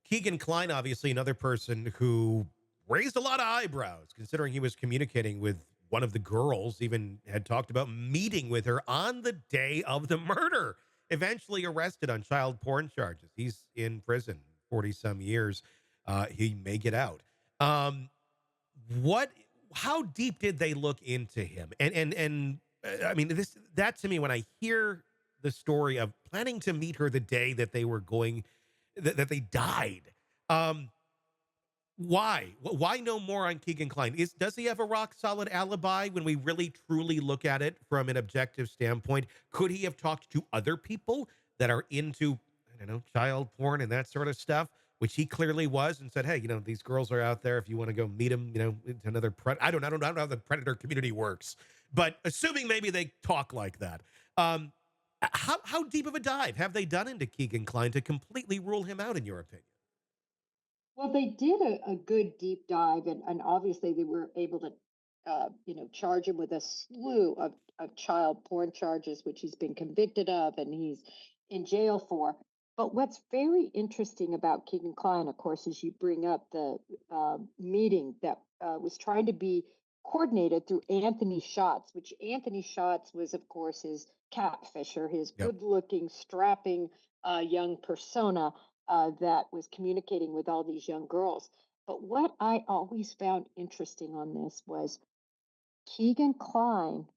Keegan Klein, obviously another person who raised a lot of eyebrows, considering he was communicating with one of the girls, even had talked about meeting with her on the day of the murder. Eventually arrested on child porn charges. He's in prison 40 some years. He may get out. Um, what, how deep did they look into him? I mean, that to me, when I hear the story of planning to meet her the day that they were going, that they died. Um, why? Why no more on Keegan Klein? Does he have a rock solid alibi when we really truly look at it from an objective standpoint? Could he have talked to other people that are into, I don't know, child porn and that sort of stuff, which he clearly was, and said, hey, these girls are out there. If you want to go meet them, into another I don't know how the predator community works, but assuming maybe they talk like that. Um, how deep of a dive have they done into Keegan Klein to completely rule him out, in your opinion? Well, they did a good deep dive, and obviously they were able to, charge him with a slew of child porn charges, which he's been convicted of and he's in jail for. But what's very interesting about Keegan Klein, of course, is you bring up the meeting that was trying to be coordinated through Anthony Schatz, which Anthony Schatz was, of course, his catfisher, his Yep. good-looking, strapping young persona that was communicating with all these young girls. But what I always found interesting on this was Keegan Klein,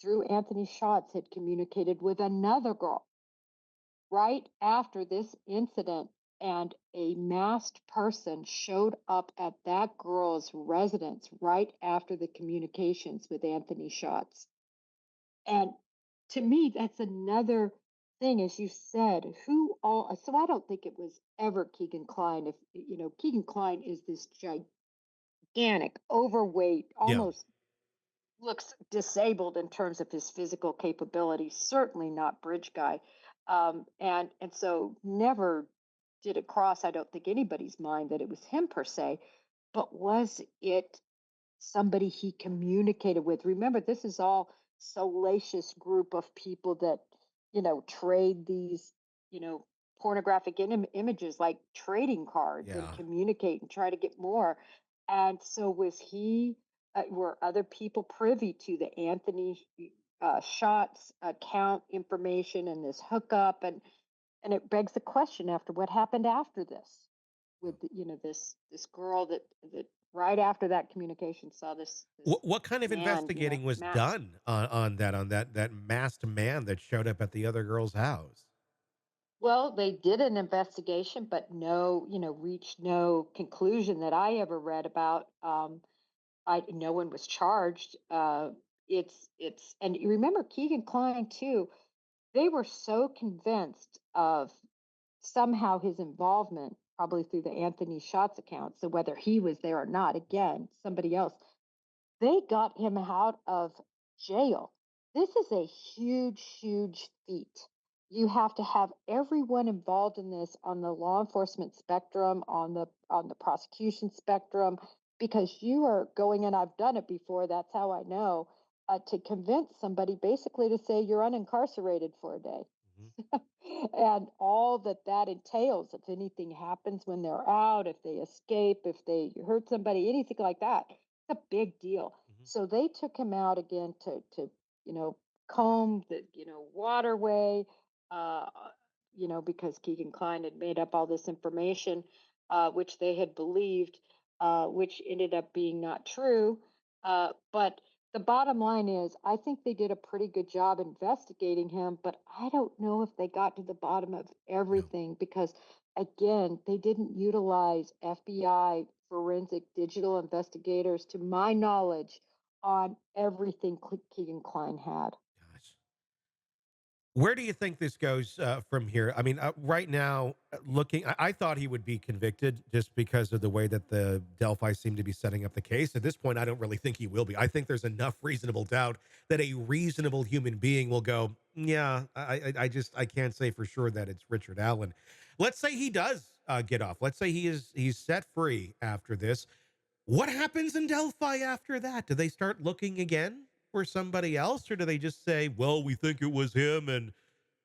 through Anthony Schatz, had communicated with another girl right after this incident, and a masked person showed up at that girl's residence right after the communications with Anthony Schatz. And to me, that's another thing, as you said, who all, so I don't think it was ever Keegan Klein. If, Keegan Klein is this gigantic, overweight, Yeah. almost looks disabled in terms of his physical capability, certainly not bridge guy. And so never did it cross, I don't think, anybody's mind that it was him per se, but was it somebody he communicated with? Remember, this is all salacious group of people that, trade these, you know, pornographic images like trading cards and Yeah. communicate and try to get more. And so was he, were other people privy to the Anthony Shots account information and this hookup? And it begs the question, after what happened after this Yeah. with, this girl that right after that communication saw this What kind of man, investigating was masked. done on that masked man that showed up at the other girl's house? Well, they did an investigation, but no, reached no conclusion that I ever read about. I No one was charged. And you remember Keegan Klein too. They were so convinced of somehow his involvement, probably through the Anthony Shots account. So whether he was there or not, again, somebody else, they got him out of jail. This is a huge, huge feat. You have to have everyone involved in this on the law enforcement spectrum, on the prosecution spectrum, because you are going, and I've done it before. That's how I know, to convince somebody basically to say you're unincarcerated for a day, Mhm. and all that that entails. If anything happens when they're out, if they escape, if they hurt somebody, anything like that, it's a big deal. Mhm. So they took him out again to you know comb the waterway, uh, because Keegan Klein had made up all this information, which they had believed, which ended up being not true. But the bottom line is, I think they did a pretty good job investigating him, but I don't know if they got to the bottom of Yeah. everything because, again, they didn't utilize FBI forensic digital investigators, to my knowledge, on everything Keegan Klein had. Gosh. Where do you think this goes from here? I mean, right now, looking, I thought he would be convicted just because of the way that the Delphi seem to be setting up the case. At this point, I don't really think he will be. I think there's enough reasonable doubt that a reasonable human being will go, yeah, I can't say for sure that it's Richard Allen. Let's say he does get off. Let's say he's set free after this. What happens in Delphi after that? Do they start looking again for somebody else, or do they just say, "Well, we think it was him and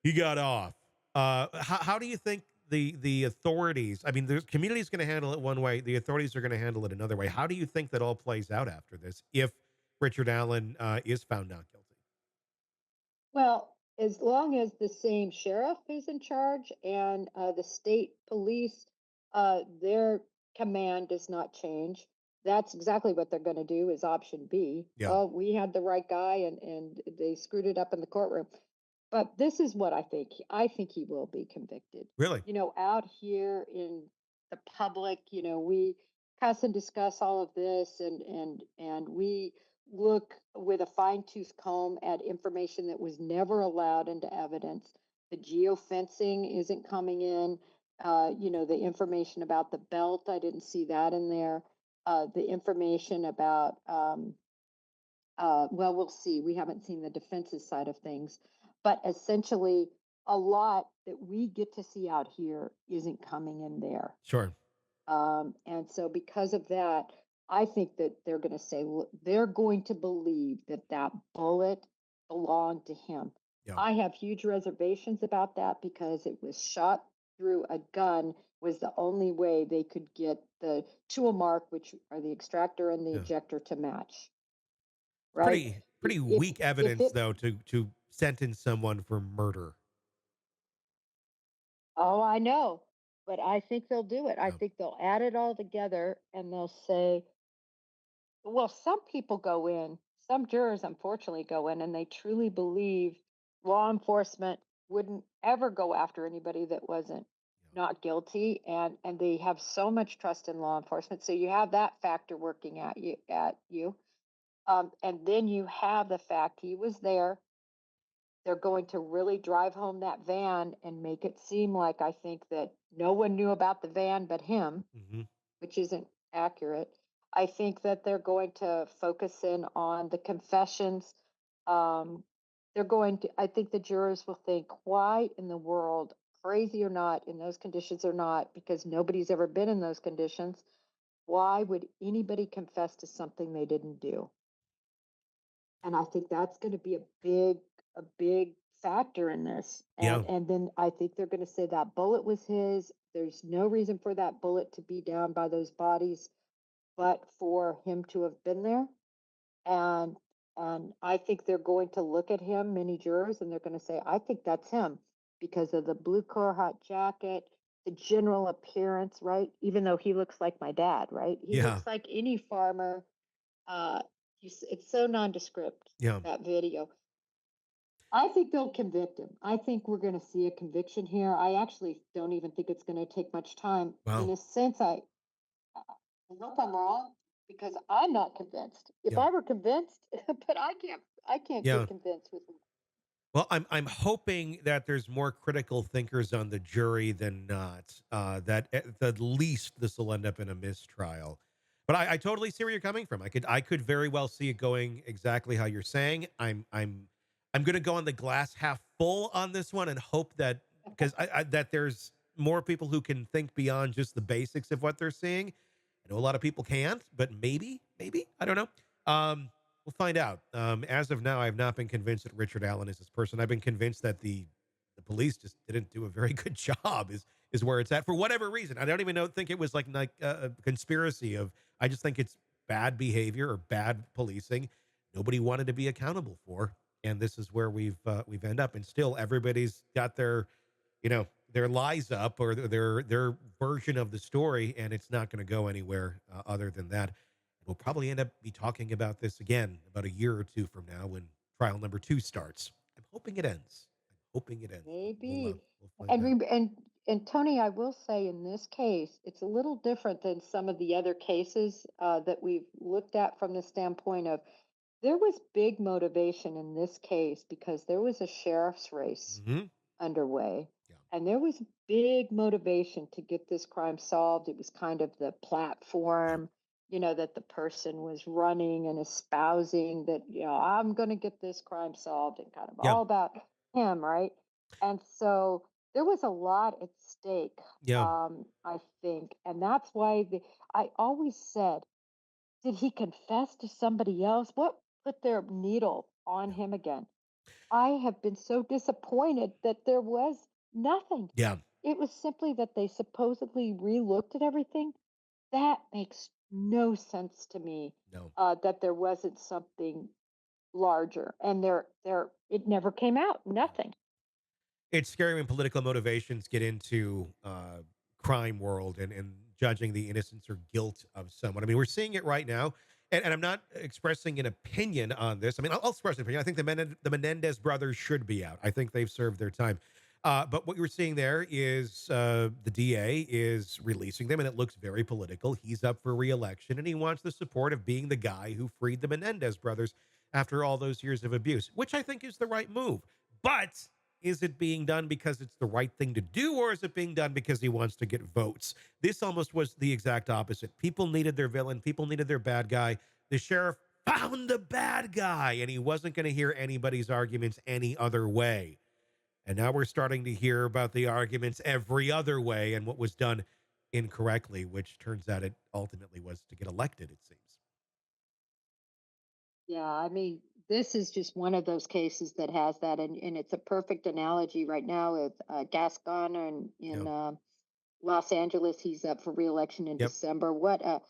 he got off"? How do you think the authorities, I mean, the community's going to handle it one way, the authorities are going to handle it another way. How do you think that all plays out after this if Richard Allen is found not guilty? Well, as long as the same sheriff is in charge and the state police, their command does not change. That's exactly what they're going to do. Is option B. Yeah, Well, we had the right guy, and they screwed it up in the courtroom. But this is what I think. I think he will be convicted. really. Out here in the public, we cuss and discuss all of this, and we look with a fine tooth comb at information that was never allowed into evidence. The geofencing isn't coming in. The information about the belt, I didn't see that in there. The information about, well, we'll see. We haven't seen the defense's side of things. But essentially, a lot that we get to see out here isn't coming in there. Sure. And so, because of that, I think that they're going to say, they're going to believe that that bullet belonged to him. Yeah. I have huge reservations about that because it was shot through a gun, was the only way they could get the tool mark, which are the extractor and the Yeah. ejector, to match. Right? Pretty If weak if evidence it, though to sentence someone for murder. oh, I know, but I think they'll do it. I Yeah. think they'll add it all together and they'll say, well, some people go in, some jurors unfortunately go in and they truly believe law enforcement wouldn't ever go after anybody that wasn't Yeah. not guilty, and they have so much trust in law enforcement. So you have that factor working at you. And then you have the fact he was there. They're going to really drive home that van and make it seem like, I think, that no one knew about the van but him, Hmm. which isn't accurate. I think that they're going to focus in on the confessions. Um, I think the jurors will think, why in the world, crazy or not, in those conditions or not, because nobody's ever been in those conditions, why would anybody confess to something they didn't do? And I think that's going to be a big factor in this. Yeah. And then I think they're going to say that bullet was his. There's no reason for that bullet to be down by those bodies, but for him to have been there. And I think they're going to look at him, many jurors, and they're going to say, I think that's him because of the blue Carhartt jacket, the general appearance, right? Even though he looks like my dad, right? He Yeah. looks like any farmer. Uh, it's so nondescript, Yeah. that video. I think they'll convict him. I think we're going to see a conviction here. I actually don't even think it's going to take much time. In Wow. a sense, I hope I'm wrong because I'm not convinced. If Yeah. I were convinced, but I can't Yeah. get convinced with Well, I'm hoping that there's more critical thinkers on the jury than not. That at the least this will end up in a mistrial. But I totally see where you're coming from. I could very well see it going exactly how you're saying. I'm going to go on the glass half full on this one and hope that because that there's more people who can think beyond just the basics of what they're seeing. I know a lot of people can't, but maybe I don't know. We'll find out. As of now, I have not been convinced that Richard Allen is this person. I've been convinced that the police just didn't do a very good job. Is where it's at for whatever reason. I don't even think it was like a conspiracy of. I just think it's bad behavior or bad policing. Nobody wanted to be accountable for, and this is where we've ended up. And still, everybody's got their lies up or their version of the story, and it's not going to go anywhere other than that. We'll probably end up be talking about this again about a year or two from now when trial number 2 starts. I'm hoping it ends. I'm hoping it ends, but maybe. we'll find And out. Tony, I will say in this case, it's a little different than some of the other cases that we've looked at from the standpoint of there was big motivation in this case because there was a sheriff's race Hmm. underway. Yeah. And there was big motivation to get this crime solved. It was kind of the Yeah. platform, that the person was running and espousing that, I'm going to get this crime solved and kind of Yeah. all about him, right? And so there was a lot at stake, Yeah. I think. And that's why I always said, did he confess to somebody else? What put their needle on Yeah. him again? I have been so disappointed that there was nothing. Yeah. it was simply that they supposedly re-looked at everything. That makes no sense to me. No. That there wasn't something larger, and there it never came out. Nothing. It's scary when political motivations get into crime world and judging the innocence or guilt of someone. I mean, we're seeing it right now, and I'm not expressing an opinion on this. I mean, I'll express an opinion. I think the Menendez brothers should be out. I think they've served their time. But what you're seeing there is the DA is releasing them, and it looks very political. He's up for reelection, and he wants the support of being the guy who freed the Menendez brothers after all those years of abuse, which I think is the right move. But is it being done because it's the right thing to do, or is it being done because he wants to get votes? This almost was the exact opposite. People needed their villain, people needed their bad guy. The sheriff found the bad guy, and he wasn't going to hear anybody's arguments any other way. And now we're starting to hear about the arguments every other way and what was done incorrectly, which turns out it ultimately was to get elected, it seems. Yeah, I mean, this is just one of those cases that has that, and it's a perfect analogy right now with Gascon and in Yeah. Los Angeles. He's up for reelection in Yep. December. What a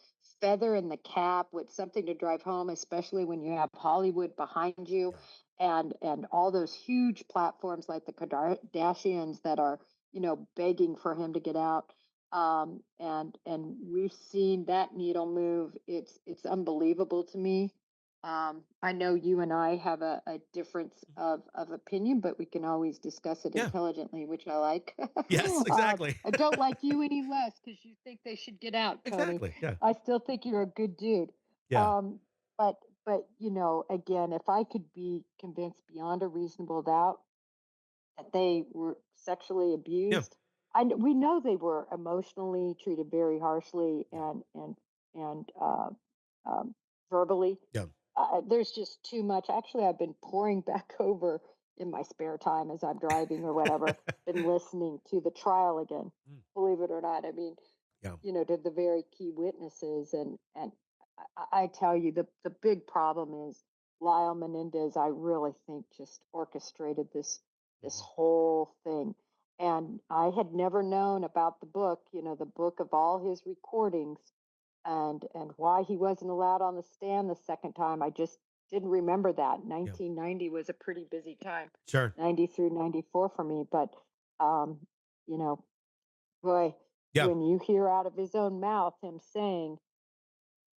feather in the cap, with something to drive home, especially when you have Hollywood behind you, Yeah. and all those huge platforms like the Kardashians that are, begging for him to get out. And we've seen that needle move. It's unbelievable to me. I know you and I have a difference of opinion, but we can always discuss it Yeah. intelligently, which I like. Yes, exactly. I don't like you any less because you think they should get out, Tony. Exactly. Yeah. I still think you're a good dude. Yeah. Um, but again, if I could be convinced beyond a reasonable doubt that they were sexually Yeah. abused, we know they were emotionally treated very harshly Yeah. and um, verbally. Yeah. There's just too much. Actually, I've been pouring back over in my spare time as I'm driving or whatever, been listening to the trial again. Mm. Believe it or not. I mean, Yeah. to the very key witnesses, and I tell you, the big problem is Lyle Menendez. I really think just orchestrated this Mhm. whole thing. And I had never known about the book, the book of all his recordings, and why he wasn't allowed on the stand the second time. I just didn't remember that. Yeah. 1990 was a pretty busy time, Sure. 90 through 94 for me. But um, you know, boy, Yeah. when you hear out of his own mouth him saying,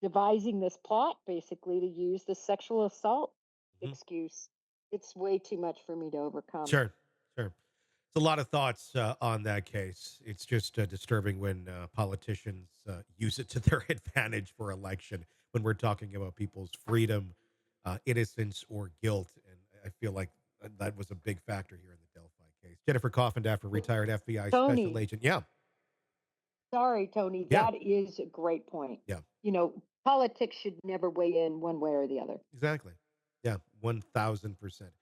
devising this plot basically to use the sexual assault Mhm. excuse, it's way too much for me to overcome. Sure. Sure. It's a lot of thoughts on that case. It's just disturbing when politicians use it to their advantage for election when we're talking about people's freedom, innocence, or guilt. And I feel like that was a big factor here in the Delphi case. Jennifer Coffindaffer, retired FBI special Tony, agent. Yeah. sorry, Tony, Yeah. that is a great point. Yeah. Politics should never weigh in one way or the other. Exactly. Yeah. 1000%.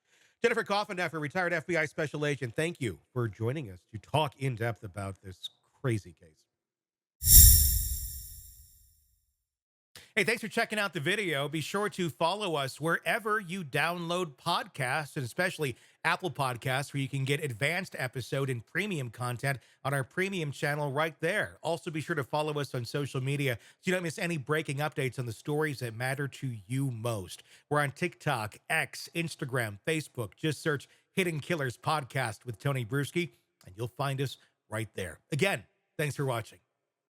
Jennifer Coffindaffer, retired FBI special agent. Thank you for joining us to talk in depth about this crazy case. Hey, thanks for checking out the video. Be sure to follow us wherever you download podcasts, and especially Apple Podcasts, where you can get advanced episode and premium content on our premium channel right there. Also, be sure to follow us on social media so you don't miss any breaking updates on the stories that matter to you most. We're on TikTok, X, Instagram, Facebook. Just search Hidden Killers Podcast with Tony Brueski, and you'll find us right there. Again, thanks for watching.